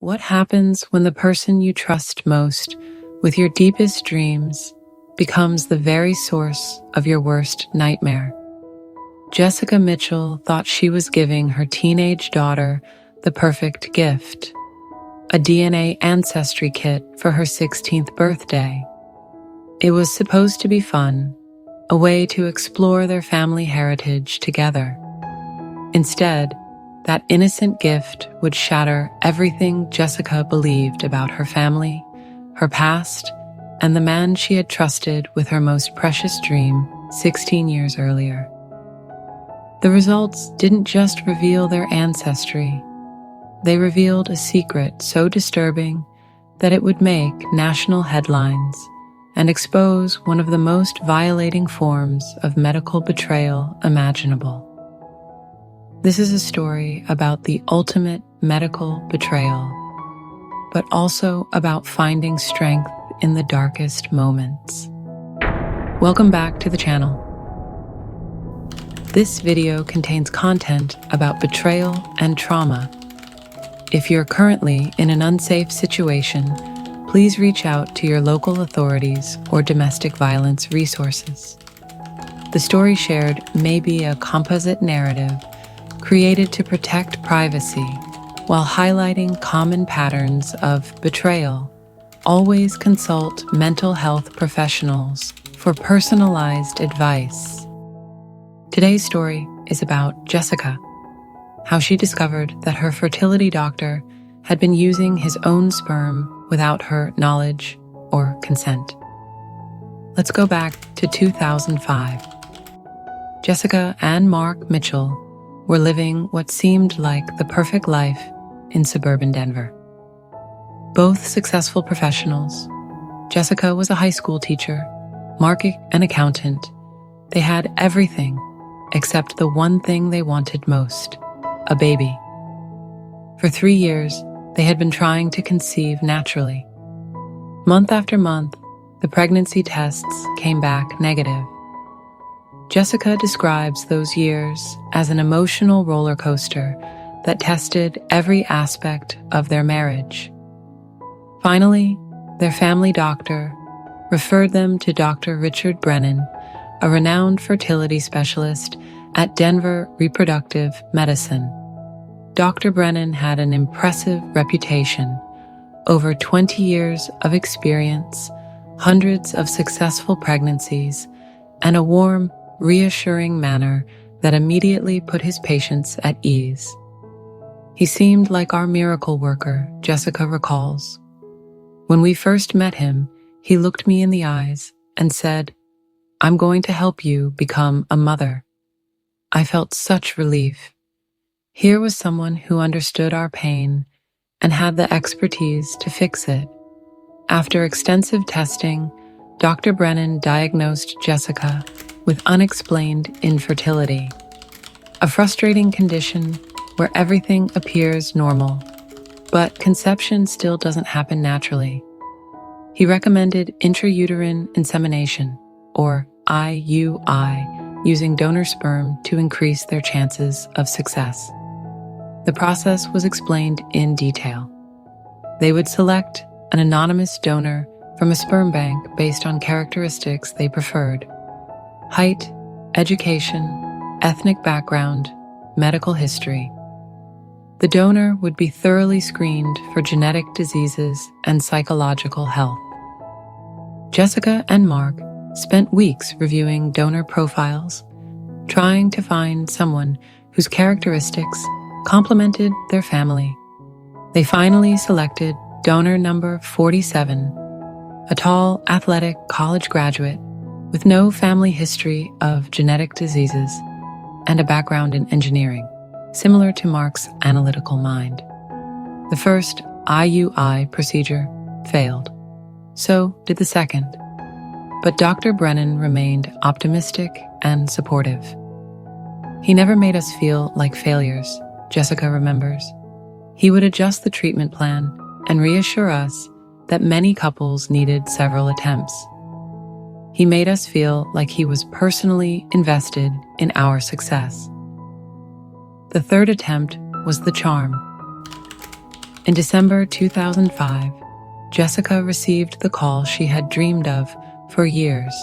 What happens when the person you trust most with your deepest dreams becomes the very source of your worst nightmare? Jessica Mitchell thought she was giving her teenage daughter the perfect gift, a DNA ancestry kit for her 16th birthday. It was supposed to be fun, a way to explore their family heritage together. Instead, that innocent gift would shatter everything Jessica believed about her family, her past, and the man she had trusted with her most precious dream 16 years earlier. The results didn't just reveal their ancestry. They revealed a secret so disturbing that it would make national headlines and expose one of the most violating forms of medical betrayal imaginable. This is a story about the ultimate medical betrayal, but also about finding strength in the darkest moments. Welcome back to the channel. This video contains content about betrayal and trauma. If you're currently in an unsafe situation, please reach out to your local authorities or domestic violence resources. The story shared may be a composite narrative created to protect privacy while highlighting common patterns of betrayal. Always consult mental health professionals for personalized advice. Today's story is about Jessica, how she discovered that her fertility doctor had been using his own sperm without her knowledge or consent. Let's go back to 2005. Jessica and Mark Mitchell were living what seemed like the perfect life in suburban Denver. Both successful professionals. Jessica was a high school teacher, Mark an accountant. They had everything except the one thing they wanted most, a baby. For 3 years, they had been trying to conceive naturally. Month after month, the pregnancy tests came back negative. Jessica describes those years as an emotional roller coaster that tested every aspect of their marriage. Finally, their family doctor referred them to Dr. Richard Brennan, a renowned fertility specialist at Denver Reproductive Medicine. Dr. Brennan had an impressive reputation, over 20 years of experience, hundreds of successful pregnancies, and a warm, reassuring manner that immediately put his patients at ease. He seemed like our miracle worker, Jessica recalls. When we first met him, he looked me in the eyes and said, "I'm going to help you become a mother." I felt such relief. Here was someone who understood our pain and had the expertise to fix it. After extensive testing, Dr. Brennan diagnosed Jessica with unexplained infertility, a frustrating condition where everything appears normal, but conception still doesn't happen naturally. He recommended intrauterine insemination, or IUI, using donor sperm to increase their chances of success. The process was explained in detail. They would select an anonymous donor from a sperm bank based on characteristics they preferred: height, education, ethnic background, medical history. The donor would be thoroughly screened for genetic diseases and psychological health. Jessica and Mark spent weeks reviewing donor profiles, trying to find someone whose characteristics complemented their family. They finally selected donor number 47, a tall, athletic college graduate with no family history of genetic diseases and a background in engineering, similar to Mark's analytical mind. The first IUI procedure failed. So did the second. But Dr. Brennan remained optimistic and supportive. He never made us feel like failures, Jessica remembers. He would adjust the treatment plan and reassure us that many couples needed several attempts. He made us feel like he was personally invested in our success. The third attempt was the charm. In December 2005, Jessica received the call she had dreamed of for years.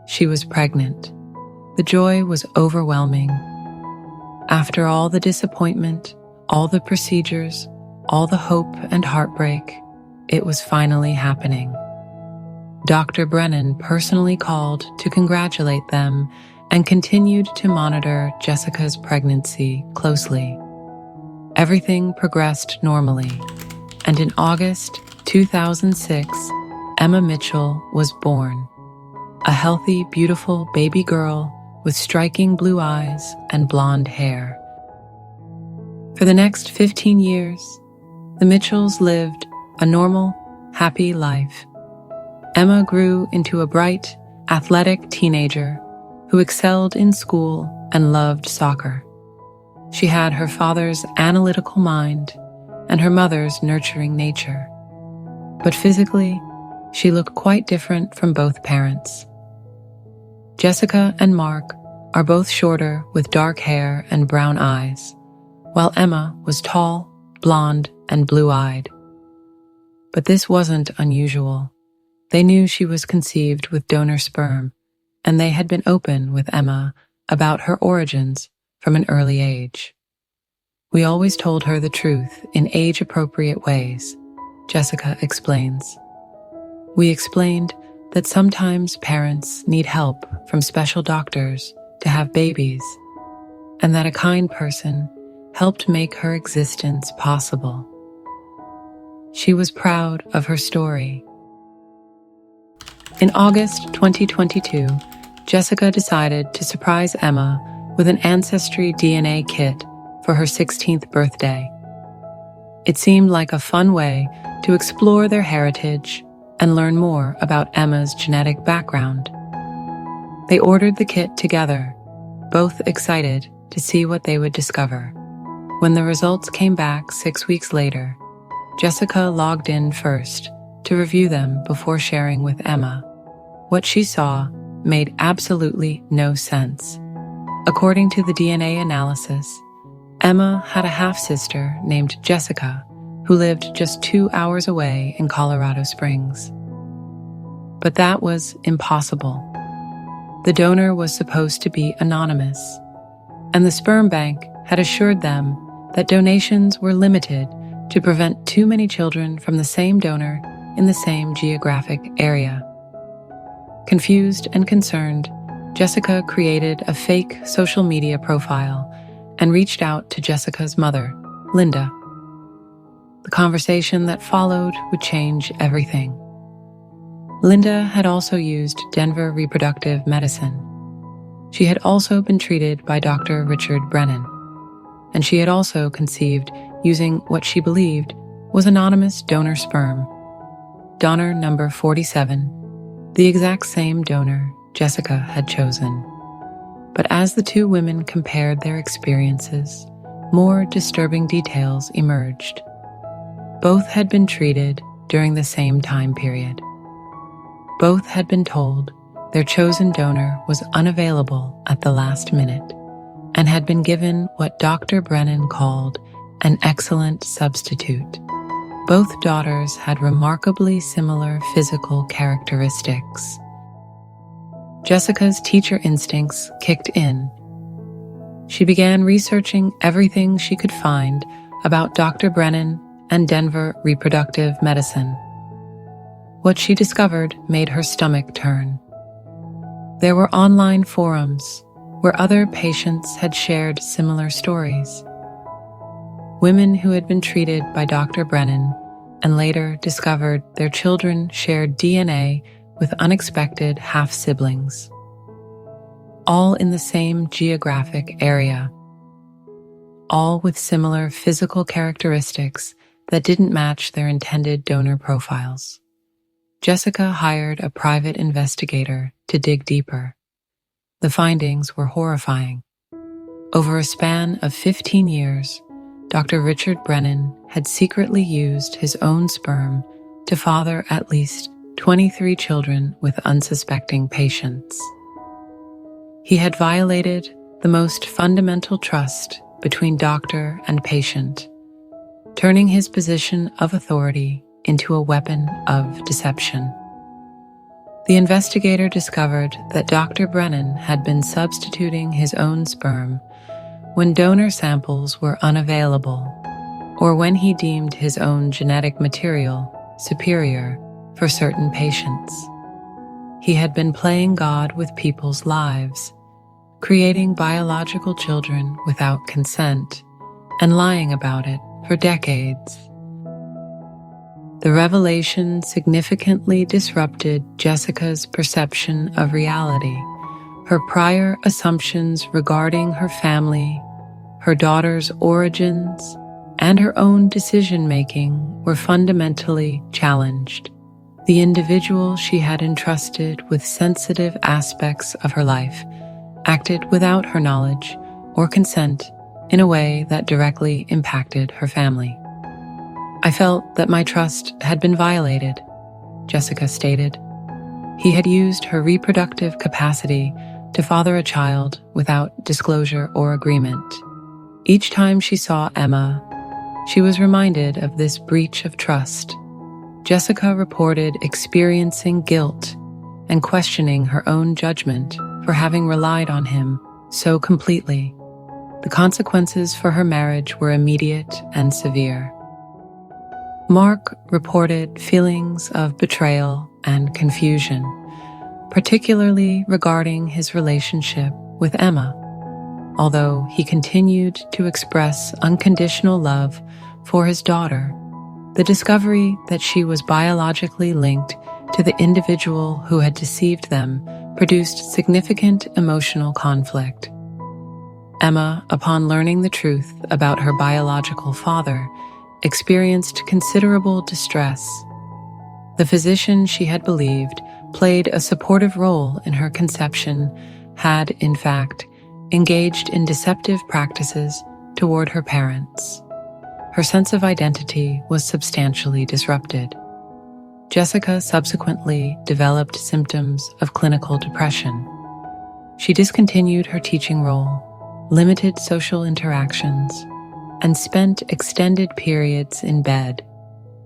She was pregnant. The joy was overwhelming. After all the disappointment, all the procedures, all the hope and heartbreak, it was finally happening. Dr. Brennan personally called to congratulate them and continued to monitor Jessica's pregnancy closely. Everything progressed normally, and in August 2006, Emma Mitchell was born. A healthy, beautiful baby girl with striking blue eyes and blonde hair. For the next 15 years, the Mitchells lived a normal, happy life. Emma grew into a bright, athletic teenager who excelled in school and loved soccer. She had her father's analytical mind and her mother's nurturing nature. But physically, she looked quite different from both parents. Jessica and Mark are both shorter with dark hair and brown eyes, while Emma was tall, blonde, and blue-eyed. But this wasn't unusual. They knew she was conceived with donor sperm, and they had been open with Emma about her origins from an early age. We always told her the truth in age-appropriate ways, Jessica explains. We explained that sometimes parents need help from special doctors to have babies, and that a kind person helped make her existence possible. She was proud of her story. In August 2022, Jessica decided to surprise Emma with an ancestry DNA kit for her 16th birthday. It seemed like a fun way to explore their heritage and learn more about Emma's genetic background. They ordered the kit together, both excited to see what they would discover. When the results came back 6 weeks later, Jessica logged in first to review them before sharing with Emma. What she saw made absolutely no sense. According to the DNA analysis, Emma had a half-sister named Jessica who lived just 2 hours away in Colorado Springs. But that was impossible. The donor was supposed to be anonymous, and the sperm bank had assured them that donations were limited to prevent too many children from the same donor in the same geographic area. Confused and concerned, Jessica created a fake social media profile and reached out to Jessica's mother, Linda. The conversation that followed would change everything. Linda had also used Denver reproductive medicine. She had also been treated by Dr. Richard Brennan, and she had also conceived using what she believed was anonymous donor sperm. Donor number 47, the exact same donor Jessica had chosen. But as the two women compared their experiences, more disturbing details emerged. Both had been treated during the same time period. Both had been told their chosen donor was unavailable at the last minute and had been given what Dr. Brennan called an excellent substitute. Both daughters had remarkably similar physical characteristics. Jessica's teacher instincts kicked in. She began researching everything she could find about Dr. Brennan and Denver reproductive medicine. What she discovered made her stomach turn. There were online forums where other patients had shared similar stories. Women who had been treated by Dr. Brennan and later discovered their children shared DNA with unexpected half-siblings, all in the same geographic area, all with similar physical characteristics that didn't match their intended donor profiles. Jessica hired a private investigator to dig deeper. The findings were horrifying. Over a span of 15 years, Dr. Richard Brennan had secretly used his own sperm to father at least 23 children with unsuspecting patients. He had violated the most fundamental trust between doctor and patient. turning his position of authority into a weapon of deception. The investigator discovered that Dr. Brennan had been substituting his own sperm when donor samples were unavailable, or when he deemed his own genetic material superior for certain patients. He had been playing God with people's lives, creating biological children without consent, and lying about it for decades. The revelation significantly disrupted Jessica's perception of reality. Her prior assumptions regarding her family, her daughter's origins, and her own decision-making were fundamentally challenged. The individual she had entrusted with sensitive aspects of her life acted without her knowledge or consent in a way that directly impacted her family. "I felt that my trust had been violated," Jessica stated. He had used her reproductive capacity to father a child without disclosure or agreement. Each time she saw Emma, she was reminded of this breach of trust. Jessica reported experiencing guilt and questioning her own judgment for having relied on him so completely. The consequences for her marriage were immediate and severe. Mark reported feelings of betrayal and confusion, particularly regarding his relationship with Emma. Although he continued to express unconditional love for his daughter, the discovery that she was biologically linked to the individual who had deceived them produced significant emotional conflict. Emma, upon learning the truth about her biological father, experienced considerable distress. The physician she had believed played a supportive role in her conception had, in fact, engaged in deceptive practices toward her parents. Her sense of identity was substantially disrupted. Jessica subsequently developed symptoms of clinical depression. She discontinued her teaching role, limited social interactions, and spent extended periods in bed.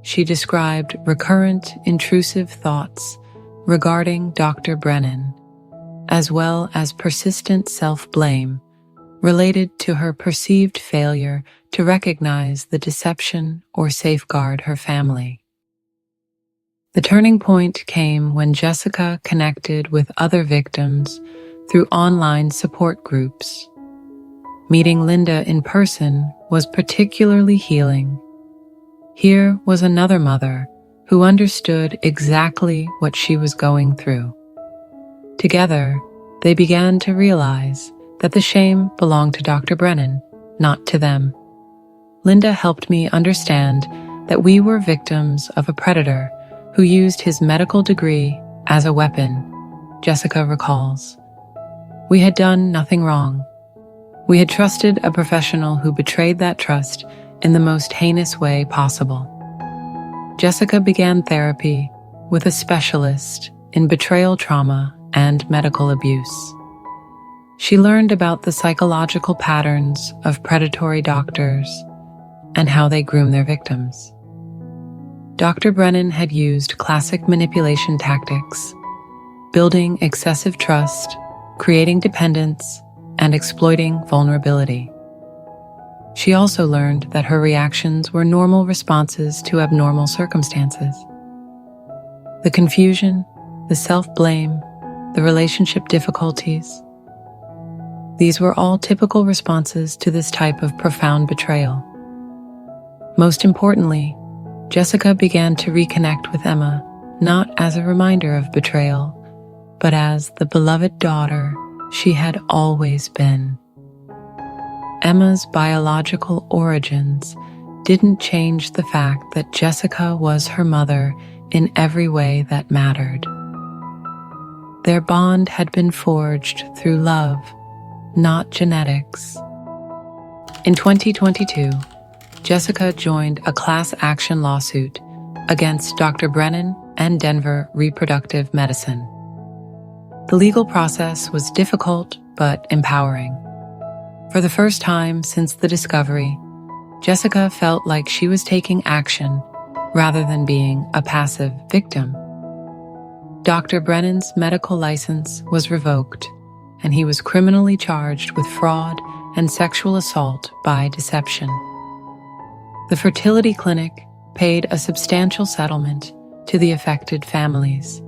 She described recurrent, intrusive thoughts regarding Dr. Brennan, as well as persistent self-blame related to her perceived failure to recognize the deception or safeguard her family. The turning point came when Jessica connected with other victims through online support groups. Meeting Linda in person was particularly healing. Here was another mother who understood exactly what she was going through. Together, they began to realize that the shame belonged to Dr. Brennan, not to them. Linda helped me understand that we were victims of a predator who used his medical degree as a weapon, Jessica recalls. We had done nothing wrong. We had trusted a professional who betrayed that trust in the most heinous way possible. Jessica began therapy with a specialist in betrayal trauma and medical abuse. She learned about the psychological patterns of predatory doctors and how they groom their victims. Dr. Brennan had used classic manipulation tactics, building excessive trust, creating dependence, and exploiting vulnerability. She also learned that her reactions were normal responses to abnormal circumstances. The confusion, the self-blame, the relationship difficulties, these were all typical responses to this type of profound betrayal. Most importantly, Jessica began to reconnect with Emma, not as a reminder of betrayal, but as the beloved daughter she had always been. Emma's biological origins didn't change the fact that Jessica was her mother in every way that mattered. Their bond had been forged through love, not genetics. In 2022, Jessica joined a class action lawsuit against Dr. Brennan and Denver Reproductive Medicine. The legal process was difficult but empowering. For the first time since the discovery, Jessica felt like she was taking action rather than being a passive victim. Dr. Brennan's medical license was revoked, and he was criminally charged with fraud and sexual assault by deception. The fertility clinic paid a substantial settlement to the affected families,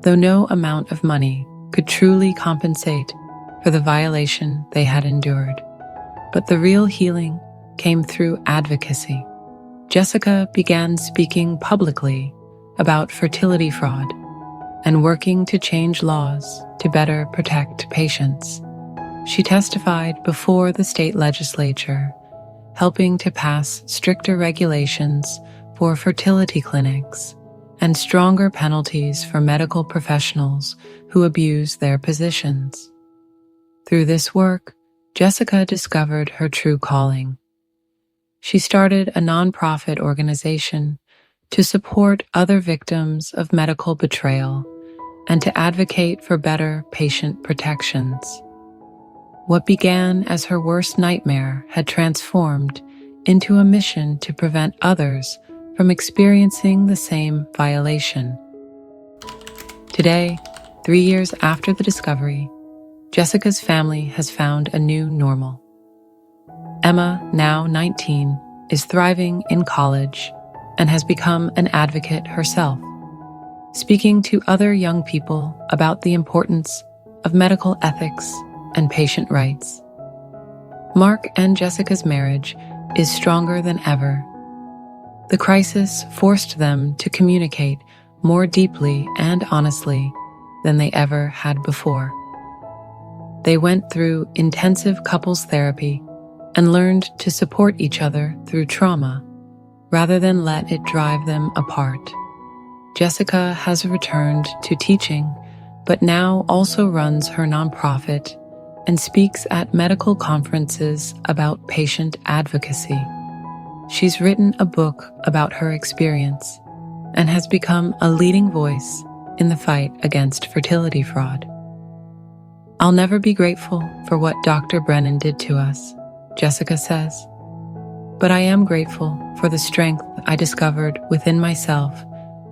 though no amount of money could truly compensate for the violation they had endured. But the real healing came through advocacy. Jessica began speaking publicly about fertility fraud and working to change laws to better protect patients. She testified before the state legislature, helping to pass stricter regulations for fertility clinics and stronger penalties for medical professionals who abuse their positions. Through this work, Jessica discovered her true calling. She started a nonprofit organization to support other victims of medical betrayal and to advocate for better patient protections. What began as her worst nightmare had transformed into a mission to prevent others from experiencing the same violation. Today, 3 years after the discovery, Jessica's family has found a new normal. Emma, now 19, is thriving in college and has become an advocate herself, speaking to other young people about the importance of medical ethics and patient rights. Mark and Jessica's marriage is stronger than ever. The crisis forced them to communicate more deeply and honestly than they ever had before. They went through intensive couples therapy and learned to support each other through trauma rather than let it drive them apart. Jessica has returned to teaching, but now also runs her nonprofit and speaks at medical conferences about patient advocacy. She's written a book about her experience and has become a leading voice in the fight against fertility fraud. "I'll never be grateful for what Dr. Brennan did to us," Jessica says, "but I am grateful for the strength I discovered within myself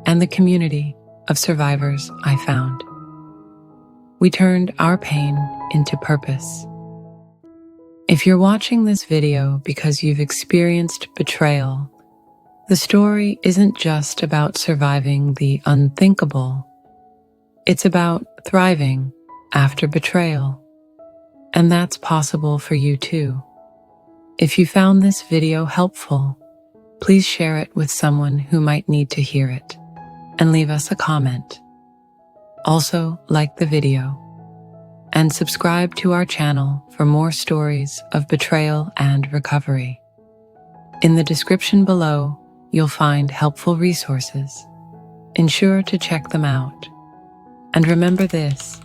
and the community of survivors I found. We turned our pain into purpose." If you're watching this video because you've experienced betrayal, the story isn't just about surviving the unthinkable. It's about thriving after betrayal. And that's possible for you too. If you found this video helpful, please share it with someone who might need to hear it, and leave us a comment. Also, like the video, and subscribe to our channel for more stories of betrayal and recovery. In the description below, you'll find helpful resources. Ensure to check them out. And remember this: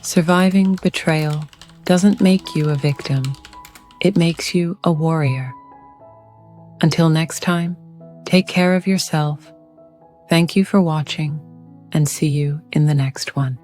surviving betrayal doesn't make you a victim, it makes you a warrior. Until next time, take care of yourself. Thank you for watching, and see you in the next one.